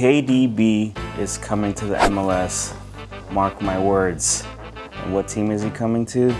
KDB is coming to the MLS. Mark my words. And what team is he coming to?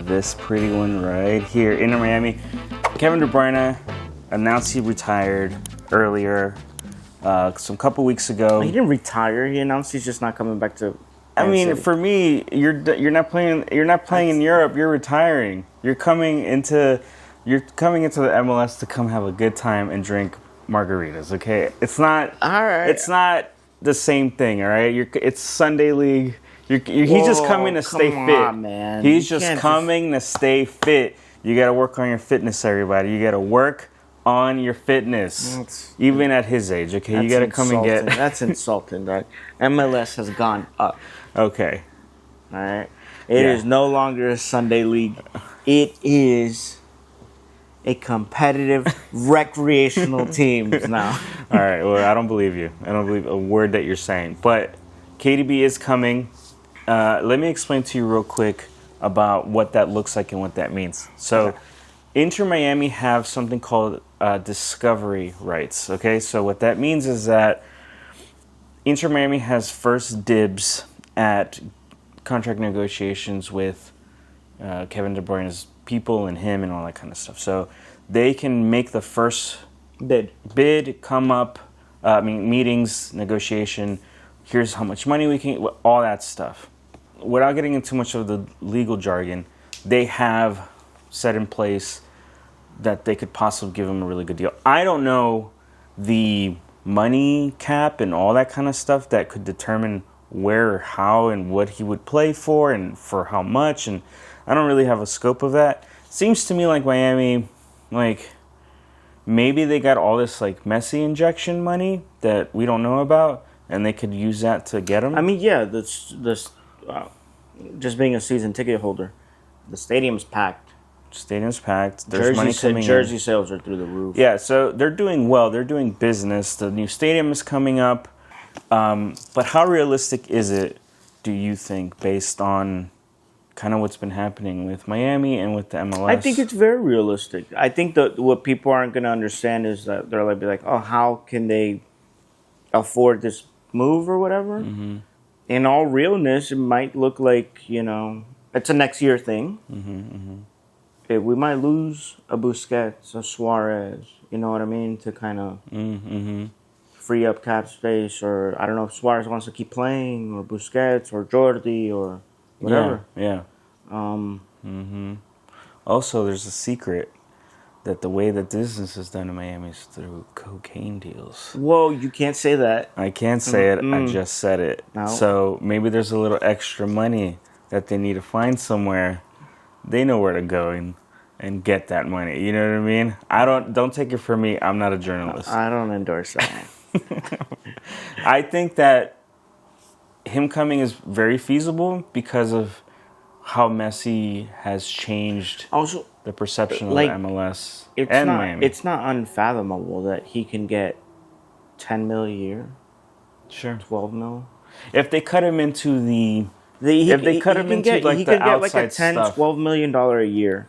This pretty one right here, Inter Miami. Kevin De Bruyne announced he retired earlier, some couple weeks ago. He didn't retire. He announced he's just not coming back to. I mean, for me, you're not playing. You're not playing in Europe. You're retiring. You're coming into the MLS to come have a good time and drink margaritas. Okay, it's not. All right. It's not the same thing. All right. It's Sunday League. He's just coming to stay fit. Man. He's just coming to stay fit. You got to work on your fitness, everybody. You got to work on your fitness, even at his age. Okay, you got to come and get. That's insulting, right? MLS has gone up. Okay. All right. It is no longer a Sunday League. It is a competitive recreational teams now. All right. Well, I don't believe you. I don't believe a word that you're saying. But KDB is coming. Let me explain to you real quick about what that looks like and what that means. So, Inter Miami have something called discovery rights. Okay. So what that means is that Inter Miami has first dibs at contract negotiations with Kevin De Bruyne's people and him and all that kind of stuff. So they can make the first bid come up, meetings, negotiation. Here's how much money we can, all that stuff. Without getting into too much of the legal jargon, they have set in place that they could possibly give him a really good deal. I don't know the money cap and all that kind of stuff that could determine where, how, and what he would play for and for how much, and I don't really have a scope of that. Seems to me like Miami, maybe they got all this Messi injection money that we don't know about, and they could use that to get him. I mean, yeah, this just being a season ticket holder, the stadium's packed. There's money coming in. Jersey sales are through the roof. Yeah, so they're doing well. They're doing business. The new stadium is coming up. But how realistic is it, do you think, based on kind of what's been happening with Miami and with the MLS? I think it's very realistic. I think that what people aren't going to understand is that they're oh, how can they afford this move or whatever? Mm-hmm. In all realness, it might look like, it's a next year thing. Mm-hmm, mm-hmm. We might lose a Busquets, a Suarez, you know what I mean, to kind of free up cap space, or I don't know if Suarez wants to keep playing, or Busquets, or Jordi, or whatever. Yeah. Also, there's a secret that the way that business is done in Miami is through cocaine deals. Whoa, you can't say that. I can't say it. I just said it. No. So maybe there's a little extra money that they need to find somewhere. They know where to go and get that money. You know what I mean? Don't take it from me. I'm not a journalist. I don't endorse that. I think that him coming is very feasible because of how Messi has changed also the perception of the MLS and Miami. It's not unfathomable that he can get $10 million a year. Sure. $12 million. If they cut him into the he outside could get a $10, stuff. $12 million a year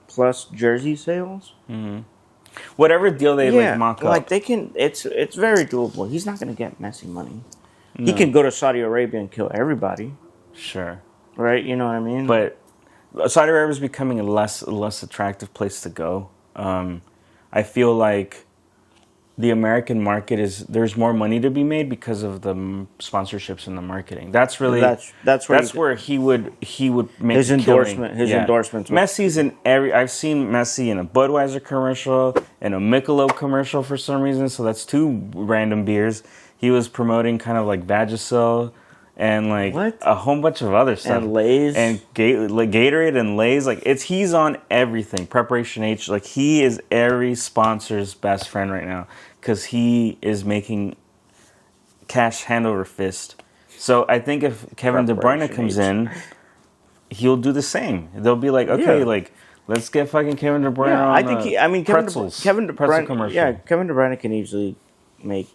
plus jersey sales. Mm-hmm. Whatever deal they mock up. They can. It's very doable. He's not going to get Messi money. No. He can go to Saudi Arabia and kill everybody. Sure. Right? You know what I mean? But Saudi Arabia is becoming a less attractive place to go. I feel like the American market there's more money to be made because of the sponsorships and the marketing. That's really that's where he would make his endorsement. His endorsements. Messi's in I've seen Messi in a Budweiser commercial and a Michelob commercial for some reason. So that's two random beers. He was promoting kind of Vagisil and a whole bunch of other stuff. And Lay's. And Gatorade and Lay's. He's on everything. Preparation H. He is every sponsor's best friend right now because he is making cash hand over fist. So I think if Kevin De Bruyne comes in, he'll do the same. They'll be let's get fucking Kevin De Bruyne on pretzels. Kevin De Bruyne commercial. Yeah, Kevin De Bruyne can easily make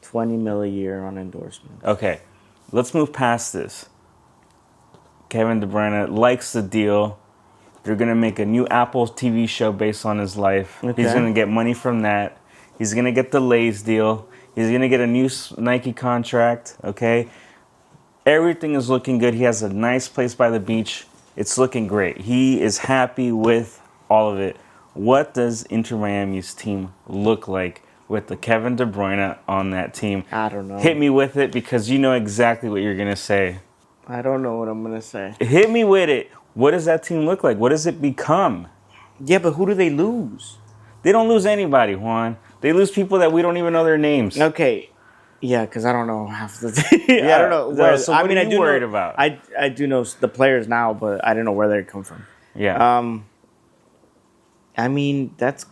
$20 million a year on endorsements. Okay. Let's move past this. Kevin De Bruyne likes the deal. They're going to make a new Apple TV show based on his life. Okay. He's going to get money from that. He's going to get the Lay's deal. He's going to get a new Nike contract, okay? Everything is looking good. He has a nice place by the beach. It's looking great. He is happy with all of it. What does Inter Miami's team look like with the Kevin De Bruyne on that team? I don't know. Hit me with it because you know exactly what you're going to say. I don't know what I'm going to say. Hit me with it. What does that team look like? What does it become? Yeah, but who do they lose? They don't lose anybody, Juan. They lose people that we don't even know their names. Okay. Yeah, because I don't know half the team. Yeah, I don't know. Where, so what are you worried about? I do know the players now, but I don't know where they come from. Yeah. I mean, that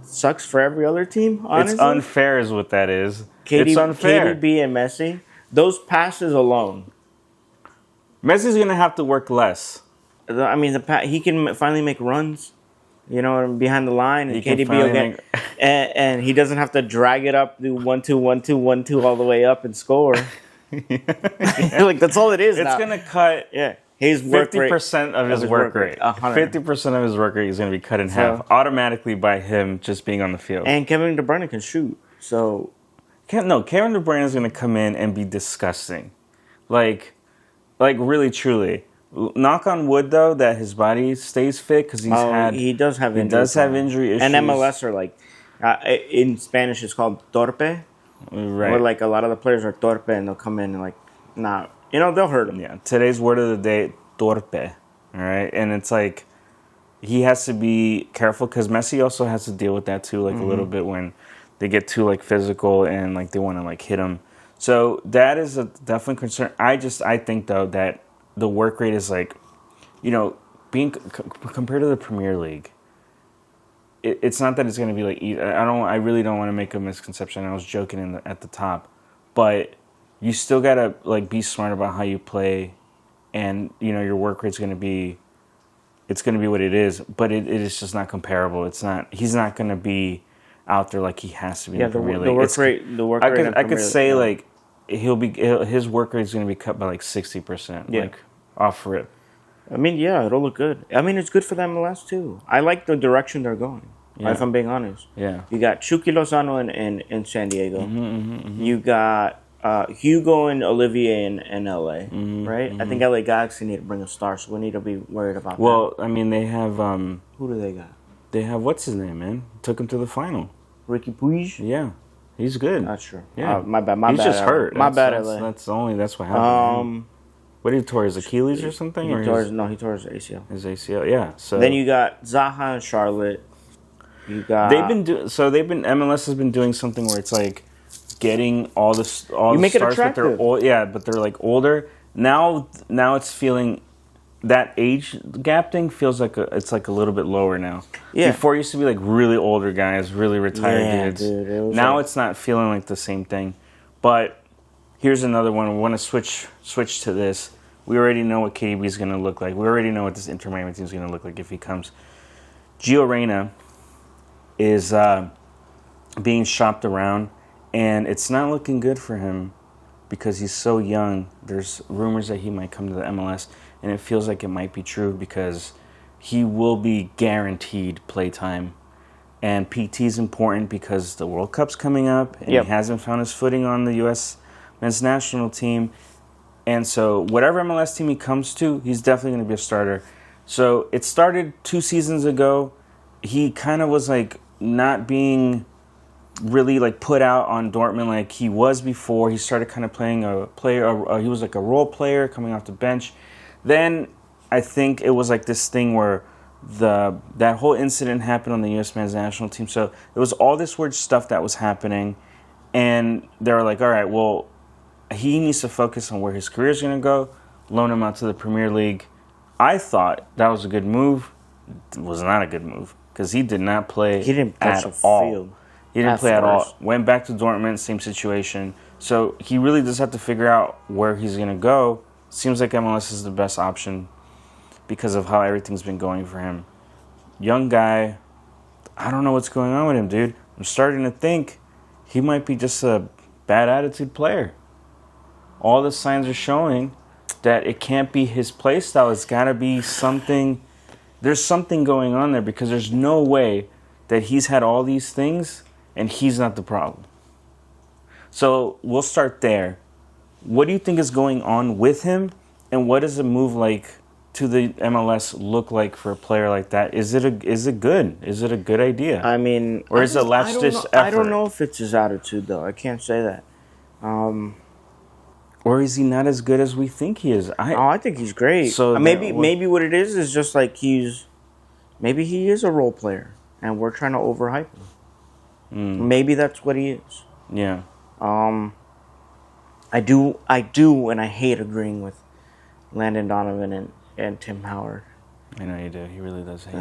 sucks for every other team, honestly. It's unfair is what that is. It's unfair. KDB and Messi, those passes alone. Messi's going to have to work less. I mean, he can finally make runs, you know, behind the line, and KDB will get, and he doesn't have to drag it up, do 1-2, 1-2, 1-2 all the way up and score. Like that's all it is. It's going to cut. Yeah. His work 50% of his work rate. 50% of his work rate is going to be cut in half automatically by him just being on the field. And Kevin De Bruyne can shoot. So Kevin De Bruyne is going to come in and be disgusting. Like really, truly. Knock on wood, though, that his body stays fit because he does have injury issues. And MLS are like, in Spanish it's called torpe. Right. Where like a lot of the players are torpe and they'll come in and like, not. You know, they'll hurt him. Yeah. Today's word of the day, torpe. All right? And it's like, he has to be careful because Messi also has to deal with that too, like a little bit when they get too like physical and like they want to like hit him. So that is a definitely concern. I think though that the work rate is like, you know, being compared to the Premier League. It's not that it's going to be like, I really don't want to make a misconception. I was joking at the top, but you still gotta like be smart about how you play, and you know your work rate's gonna be, it's gonna be what it is. But it is just not comparable. It's not. He's not gonna be out there like he has to be. Yeah, in the Premier League. The work rate. I could say like his work rate is gonna be cut by like 60%. Yeah. Like off rip. I mean, yeah, it'll look good. I mean, it's good for the MLS too. I like the direction they're going. Yeah. If I'm being honest. Yeah. You got Chucky Lozano in San Diego. You got Hugo and Olivier in LA, right? I think LA Galaxy need to bring a star, so we need to be worried about that. Well, I mean, they have... who do they got? They have, what's his name, man? Took him to the final. Ricky Puig? Yeah. He's good. Not sure. Yeah. My bad. He's just hurt. My bad, LA. That's what happened. What did he tore? His Achilles or something? He tore his ACL. His ACL, yeah. So then you got Zaha and Charlotte. You got... MLS has been doing something where it's like, getting all the make stars it attractive. but they're like older. Now it's feeling that age gap thing feels like it's like a little bit lower now. Yeah. Before it used to be like really older guys, really retired dudes. Dude, now it's not feeling like the same thing. But here's another one. We want to switch to this. We already know what KDB is going to look like. We already know what this Inter Miami team is going to look like if he comes. Gio Reyna is being shopped around. And it's not looking good for him because he's so young. There's rumors that he might come to the MLS, and it feels like it might be true because he will be guaranteed playtime. And PT is important because the World Cup's coming up, and he hasn't found his footing on the U.S. men's national team. And so whatever MLS team he comes to, he's definitely going to be a starter. So it started 2 seasons ago. He kind of was like not being really like put out on Dortmund like he was before. He started kind of playing he was like a role player coming off the bench. Then I think it was like this thing where that whole incident happened on the U.S. men's national team. So there was all this weird stuff that was happening, and they were like, all right, well, he needs to focus on where his career is going to go, loan him out to the Premier League. I thought that was a good move. It was not a good move because he did not play at all. He didn't play at all. Went back to Dortmund, same situation. So he really does have to figure out where he's going to go. Seems like MLS is the best option because of how everything's been going for him. Young guy. I don't know what's going on with him, dude. I'm starting to think he might be just a bad attitude player. All the signs are showing that it can't be his play style. It's got to be something. There's something going on there because there's no way that he's had all these things and he's not the problem. So we'll start there. What do you think is going on with him, and what does a move like to the MLS look like for a player like that? Is it good? Is it a good idea? I mean, or is it last-ditch effort? I don't know if it's his attitude, though. I can't say that. Or is he not as good as we think he is? I think he's great. So maybe what it is just like maybe he is a role player, and we're trying to overhype him. Maybe that's what he is. Yeah. I do, and I hate agreeing with Landon Donovan and Tim Howard. I know you do. He really does hate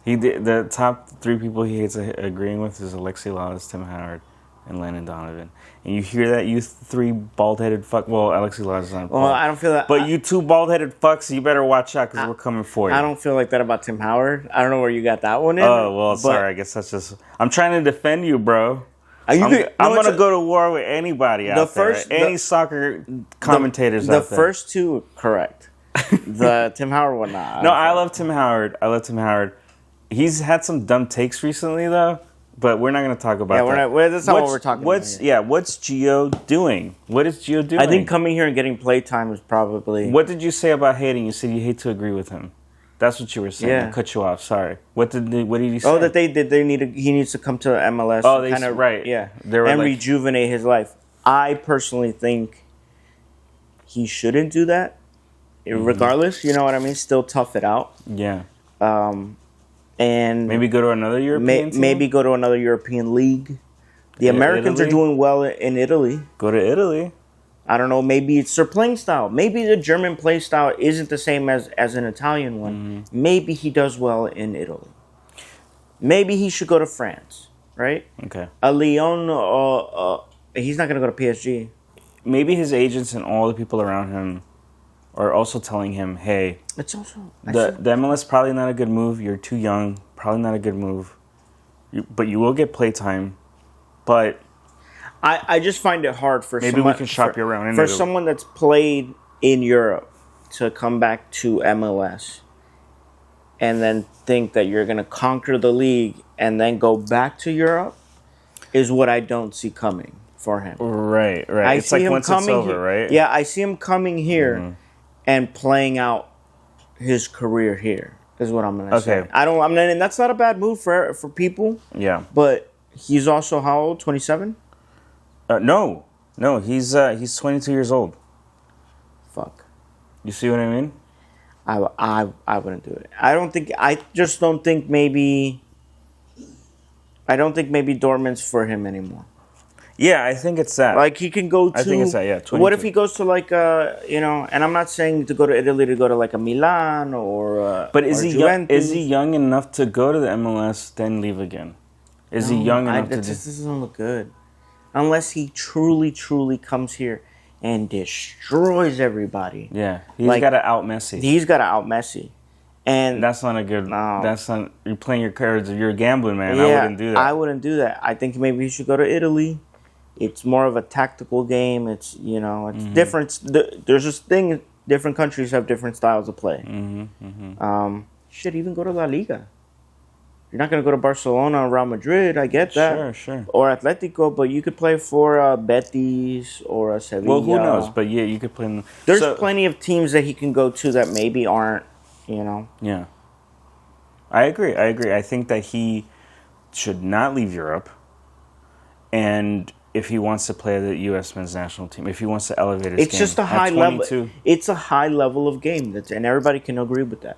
it. The top 3 people he hates agreeing with is Alexi Lalas, Tim Howard, and Landon Donovan. And you hear that, you 3 bald-headed fuck. Well, Alexi Lalas is not bald. Well, I don't feel that. But you 2 bald-headed fucks, you better watch out because we're coming for you. I don't feel like that about Tim Howard. I don't know where you got that one in. Oh, well, sorry. I guess that's just... I'm trying to defend you, bro. I'm going to go to war with anybody out there. Any soccer commentators out there. The first 2, correct. The Tim Howard one, not. No, I love Tim Howard. He's had some dumb takes recently, though. But we're not going to talk about that. That's not what we're talking about. Yeah, what's Gio doing? What is Gio doing? I think coming here and getting play time is probably... What did you say about hating? You said you hate to agree with him. That's what you were saying. Yeah. I cut you off. Sorry. What did he say? Oh, that he needs to come to MLS. Oh, right. Yeah. And rejuvenate his life. I personally think he shouldn't do that. Regardless, you know what I mean? Still tough it out. Yeah. And maybe go to another European team? Maybe go to another European league. The Americans are doing well in Italy. Go to Italy. I don't know. Maybe it's their playing style. Maybe the German play style isn't the same as an Italian one. Maybe he does well in Italy. Maybe he should go to France, right? Okay. A Lyon, he's not going to go to PSG. Maybe his agents and all the people around him are also telling him, hey, it's also the MLS probably not a good move. You're too young. Probably not a good move. But you will get playtime. But I just find it hard for maybe we can shop you around. For someone that's played in Europe to come back to MLS and then think that you're going to conquer the league and then go back to Europe is what I don't see coming for him. Right. It's like once it's over, right? Yeah, I see him coming here and playing out his career here is what I'm going to say. And that's not a bad move for people. Yeah. But he's also how old? 27? No, he's 22 years old. Fuck. You see what I mean? I wouldn't do it. I don't think maybe Dortmund's for him anymore. Yeah, I think it's that. Like he can go to. I think it's that. Yeah. 22. What if he goes to like and I'm not saying to go to Italy to go to like a Milan or. But is he young enough to go to the MLS then leave again? Is he young enough to? This doesn't look good. Unless he truly, truly comes here and destroys everybody. Yeah, he's got to out Messi. He's got to out Messi, and that's not a good. No. That's not. You're playing your cards. You're gambling, man. Yeah, I wouldn't do that. I wouldn't do that. I think maybe he should go to Italy. It's more of a tactical game. It's it's different. There's this thing. Different countries have different styles of play. Should even go to La Liga. You're not going to go to Barcelona or Real Madrid. I get that. Sure. Or Atletico, but you could play for Betis or Sevilla. Well, who knows? But yeah, you could play in. There's plenty of teams that he can go to that maybe aren't, Yeah. I agree. I think that he should not leave Europe. And if he wants to play the U.S. men's national team, if he wants to elevate his game. It's just a high level. It's a high level of game. And everybody can agree with that.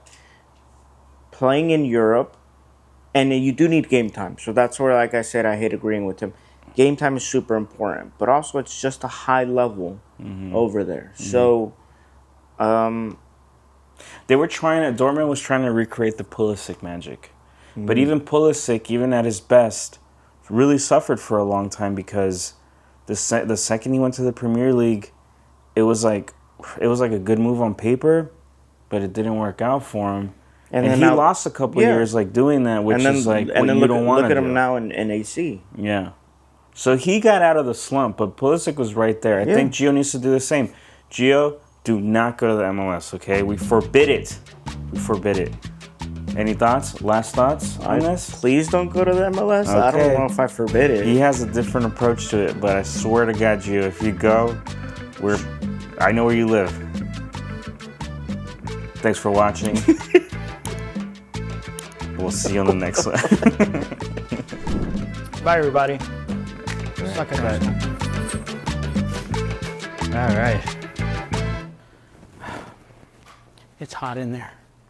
Playing in Europe. And you do need game time. So that's where, like I said, I hate agreeing with him. Game time is super important. But also, it's just a high level over there. So, Dortmund was trying to recreate the Pulisic magic. But even Pulisic, even at his best, really suffered for a long time because the second he went to the Premier League, it was like a good move on paper, but it didn't work out for him. And he lost a couple years doing that, which is what you don't want to do. Look at him now in AC. Yeah. So he got out of the slump, but Pulisic was right there. I think Gio needs to do the same. Gio, do not go to the MLS, okay? We forbid it. Any thoughts? Last thoughts on this? Please don't go to the MLS. I Okay. don't know if I forbid it. He has a different approach to it, but I swear to God, Gio, if you go, I know where you live. Thanks for watching. We'll see you on the next one. Bye, everybody. Suck at that. All right. It's hot in there.